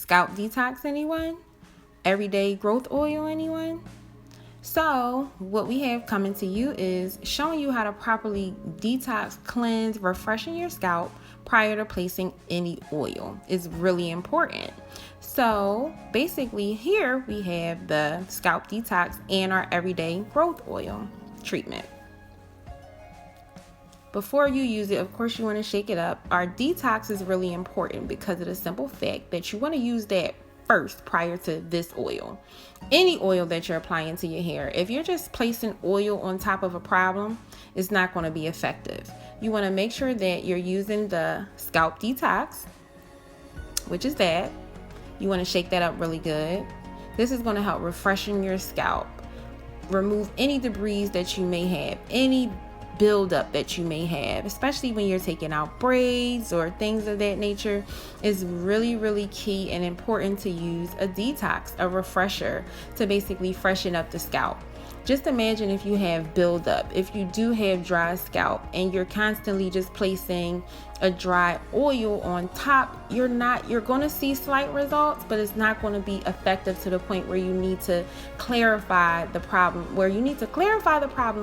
Scalp Detox, anyone? Everyday Growth Oil, anyone? So what we have coming to you is showing you how to properly detox, cleanse, refreshing your scalp prior to placing any oil. It's really important. So basically here we have the Scalp Detox and our Everyday Growth Oil treatment. Before you use it, of course, you want to shake it up. Our detox is really important because of the simple fact that you want to use that first prior to this oil. Any oil that you're applying to your hair, if you're just placing oil on top of a problem, it's not going to be effective. You want to make sure that you're using the Scalp Detox, which is that. You want to shake that up really good. This is going to help refreshen your scalp, remove any debris that you may have, any buildup that you may have, especially when you're taking out braids or things of that nature. Is really key and important to use a detox, a refresher, to basically freshen up the scalp. Just imagine if you have buildup, if you do have dry scalp and you're constantly just placing a dry oil on top, you're going to see slight results, but it's not going to be effective to the point where you need to clarify the problem,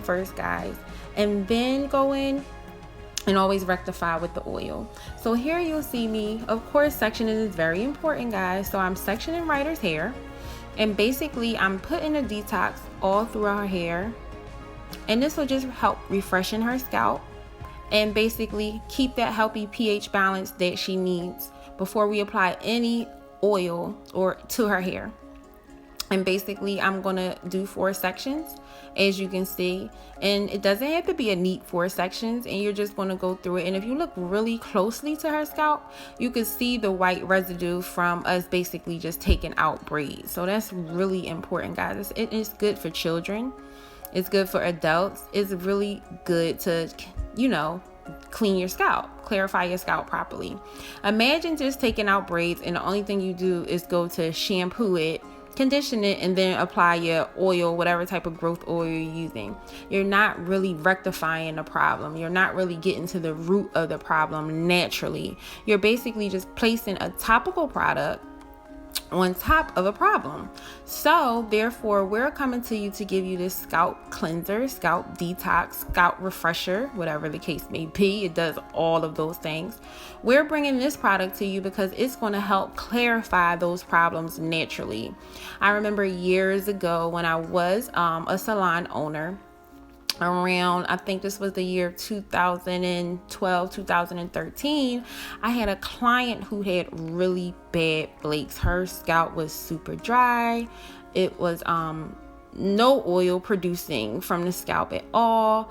first, guys, and then go in and always rectify with the oil. So here you'll see me, of course, sectioning is very important, guys. So I'm sectioning Ryder's hair, and basically I'm putting a detox all through her hair, and this will just help refreshen her scalp and basically keep that healthy pH balance that she needs before we apply any oil or to her hair. And basically I'm gonna do 4 sections, as you can see, and it doesn't have to be a neat 4 sections, and you're just going to go through it. And if you look really closely to her scalp, you can see the white residue from us basically just taking out braids. So that's really important, guys. It's good for children, it's good for adults, it's really good to, clean your scalp, clarify your scalp properly. Imagine just taking out braids and the only thing you do is go to shampoo it, condition it, and then apply your oil, whatever type of growth oil you're using. You're not really rectifying the problem. You're not really getting to the root of the problem naturally. You're basically just placing a topical product on top of a problem. So therefore, we're coming to you to give you this scalp cleanser, scalp detox, scalp refresher, whatever the case may be. It does all of those things. We're bringing this product to you because it's going to help clarify those problems naturally. I remember years ago when I was a salon owner, around, I think this was the year 2012, 2013, I had a client who had really bad flakes. Her scalp was super dry. It was no oil producing from the scalp at all,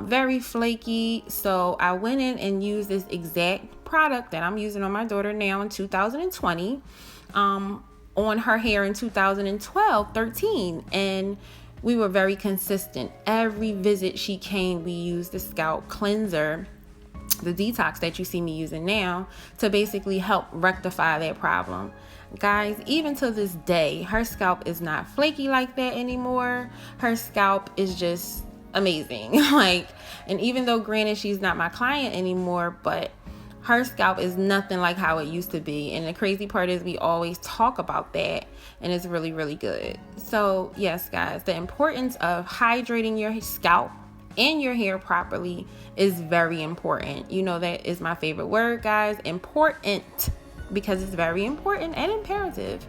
very flaky. So I went in and used this exact product that I'm using on my daughter now in 2020, on her hair in 2012, 13, and we were very consistent. Every visit she came, we used the scalp cleanser, the detox that you see me using now, to basically help rectify that problem. Guys, even to this day, her scalp is not flaky like that anymore. Her scalp is just amazing. And even though granted she's not my client anymore, but her scalp is nothing like how it used to be. And the crazy part is we always talk about that, and it's really good. So yes, guys, the importance of hydrating your scalp and your hair properly is very important. That is my favorite word, guys. Important, because it's very important and imperative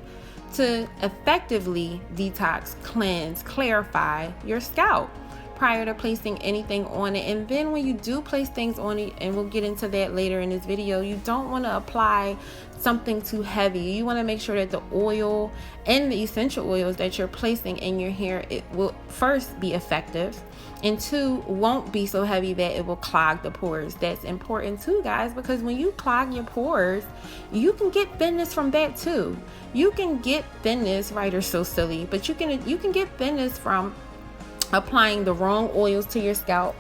to effectively detox, cleanse, clarify your scalp prior to placing anything on it. And then when you do place things on it, and we'll get into that later in this video, you don't want to apply something too heavy. You want to make sure that the oil and the essential oils that you're placing in your hair, it will first be effective, and 2, won't be so heavy that it will clog the pores. That's important too, guys, because when you clog your pores, you can get thinness from that too. You can get thinness, right, or so silly, but you can get thinness from applying the wrong oils to your scalp,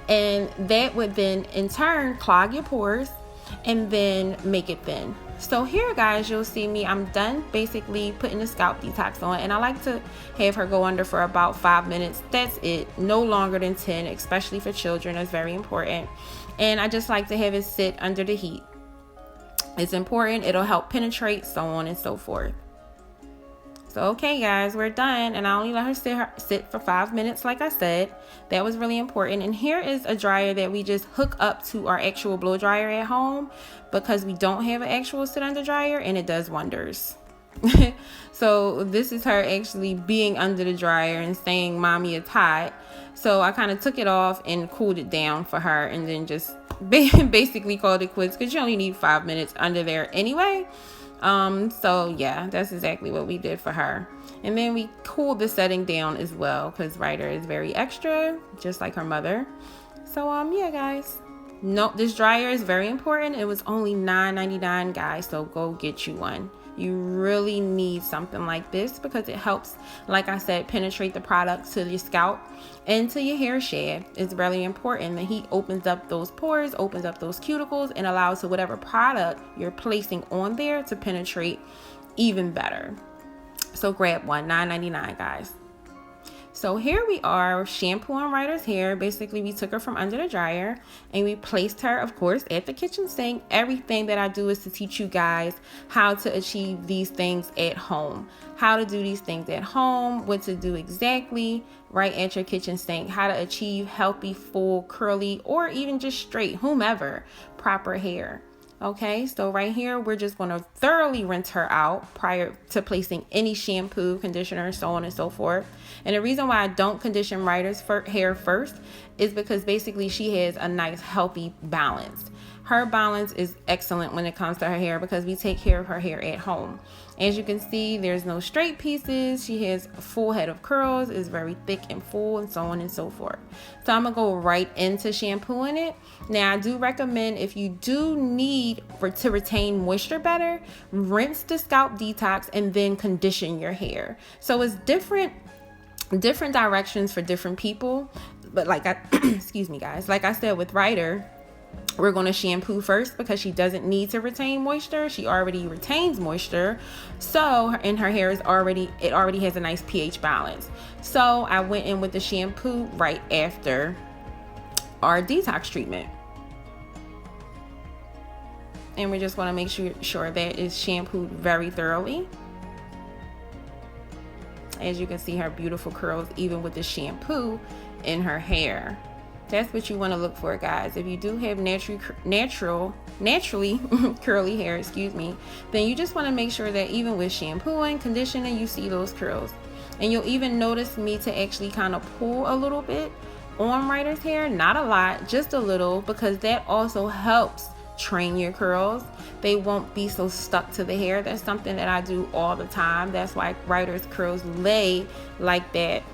and that would then in turn clog your pores and then make it thin. So here, guys, you'll see me, I'm done basically putting the scalp detox on, and I like to have her go under for about 5 minutes. That's it, no longer than 10, especially for children. That's very important. And I just like to have it sit under the heat. It's important. It'll help penetrate, so on and so forth. So, okay, guys, we're done. And I only let her sit for 5 minutes, like I said. That was really important. And here is a dryer that we just hook up to our actual blow dryer at home because we don't have an actual sit under dryer, and it does wonders. So this is her actually being under the dryer and saying, "Mommy, it's hot." So I kind of took it off and cooled it down for her, and then just basically called it quits because you only need 5 minutes under there anyway. So yeah, that's exactly what we did for her. And then we cooled the setting down as well because Ryder is very extra, just like her mother. So yeah, guys. No, this dryer is very important. It was only $9.99, guys, so go get you one. You really need something like this because it helps, like I said, penetrate the product to your scalp and to your hair shaft. It's really important. The heat opens up those pores, opens up those cuticles, and allows for whatever product you're placing on there to penetrate even better. So grab one, $9.99, guys. So here we are shampooing Ryder's hair. Basically, we took her from under the dryer and we placed her, of course, at the kitchen sink. Everything that I do is to teach you guys how to achieve these things at home, how to do these things at home, what to do exactly right at your kitchen sink, how to achieve healthy, full, curly, or even just straight, whomever, proper hair. Okay, so right here, we're just going to thoroughly rinse her out prior to placing any shampoo, conditioner, so on and so forth. And the reason why I don't condition Ryder's hair first is because basically she has a nice, healthy balance. Her balance is excellent when it comes to her hair because we take care of her hair at home. As you can see, there's no straight pieces. She has a full head of curls, is very thick and full, and so on and so forth. So I'm going to go right into shampooing it. Now, I do recommend if you do need to retain moisture better, rinse the Scalp Detox and then condition your hair. So it's different directions for different people. But excuse me, guys, like I said with Ryder, we're going to shampoo first because she doesn't need to retain moisture. She already retains moisture. So, and her hair is already has a nice pH balance. So I went in with the shampoo right after our detox treatment. And we just want to make sure that it's shampooed very thoroughly. As you can see, her beautiful curls, even with the shampoo in her hair. That's what you want to look for, guys. If you do have naturally curly hair, then you just want to make sure that even with shampooing, conditioning, you see those curls. And you'll even notice me to actually kind of pull a little bit on Ryder's hair, not a lot, just a little, because that also helps train your curls. They won't be so stuck to the hair. That's something that I do all the time. That's why Ryder's curls lay like that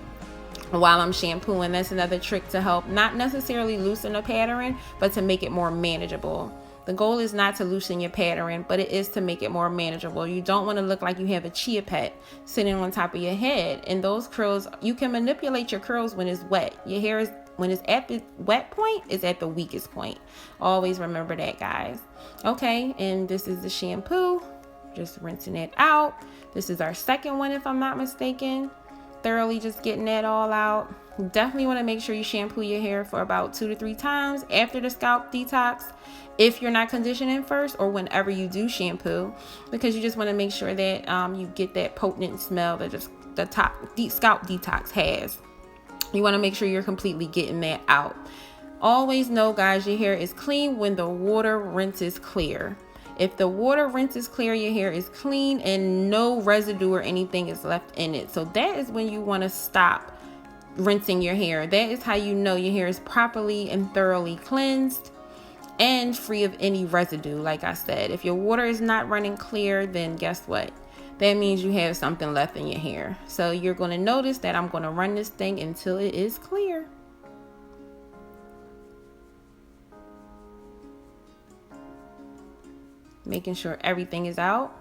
while I'm shampooing. That's another trick to help not necessarily loosen the pattern, but to make it more manageable. The goal is not to loosen your pattern, but it is to make it more manageable. You don't want to look like you have a chia pet sitting on top of your head. And those curls, you can manipulate your curls when it's wet. Your hair is, when it's at the wet point, is at the weakest point. Always remember that, guys. Okay, and this is the shampoo. Just rinsing it out. This is our second one, if I'm not mistaken. Thoroughly just getting that all out. Definitely want to make sure you shampoo your hair for about 2 to 3 times after the Scalp Detox if you're not conditioning first, or whenever you do shampoo, because you just want to make sure that you get that potent smell that just the Scalp Detox has. You want to make sure you're completely getting that out. Always know, guys, your hair is clean when the water rinses clear. If the water rinses clear, your hair is clean and no residue or anything is left in it. So that is when you want to stop rinsing your hair. That is how you know your hair is properly and thoroughly cleansed and free of any residue. Like I said, if your water is not running clear, then guess what? That means you have something left in your hair. So you're going to notice that I'm going to run this thing until it is clear. Making sure everything is out.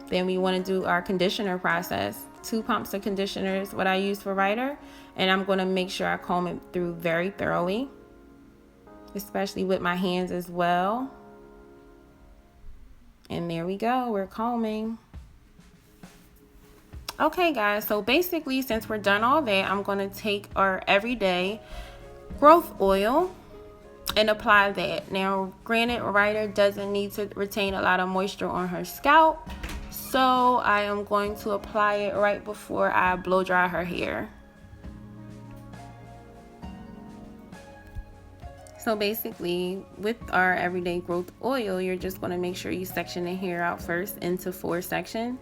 Then we want to do our conditioner process. 2 pumps of conditioner is what I use for Ryder, and I'm going to make sure I comb it through very thoroughly, especially with my hands as well. And there we go, we're combing. Okay, guys, so basically, since we're done all that, I'm going to take our everyday growth oil and apply that. Now, granted, Ryder doesn't need to retain a lot of moisture on her scalp, so I am going to apply it right before I blow dry her hair. So basically, with our everyday growth oil, you're just going to make sure you section the hair out first into 4 sections.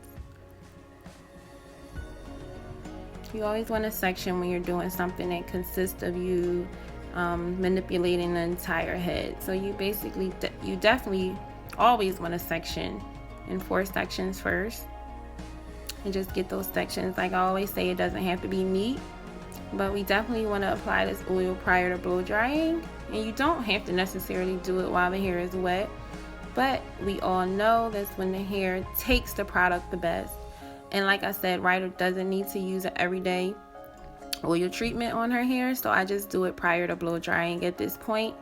You always want to section when you're doing something that consists of you manipulating the entire head. So you basically, you definitely always want to section in 4 sections first. And just get those sections. Like I always say, it doesn't have to be neat, but we definitely want to apply this oil prior to blow drying. And you don't have to necessarily do it while the hair is wet, but we all know that's when the hair takes the product the best. And like I said, Ryder doesn't need to use an everyday oil treatment on her hair, so I just do it prior to blow drying at this point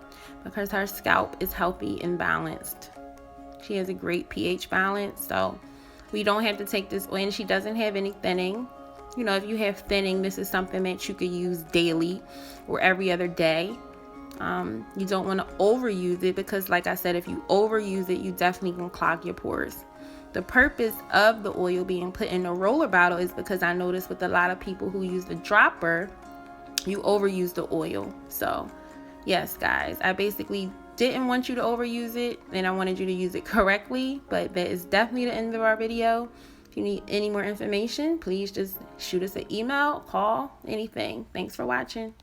because her scalp is healthy and balanced. She has a great pH balance, so we don't have to take this oil, and she doesn't have any thinning. You know, if you have thinning, this is something that you could use daily or every other day. You don't want to overuse it because, like I said, if you overuse it, you definitely can clog your pores. The purpose of the oil being put in a roller bottle is because I noticed with a lot of people who use the dropper, you overuse the oil. So yes, guys, I basically didn't want you to overuse it, and I wanted you to use it correctly. But that is definitely the end of our video. If you need any more information, please just shoot us an email, call, anything. Thanks for watching.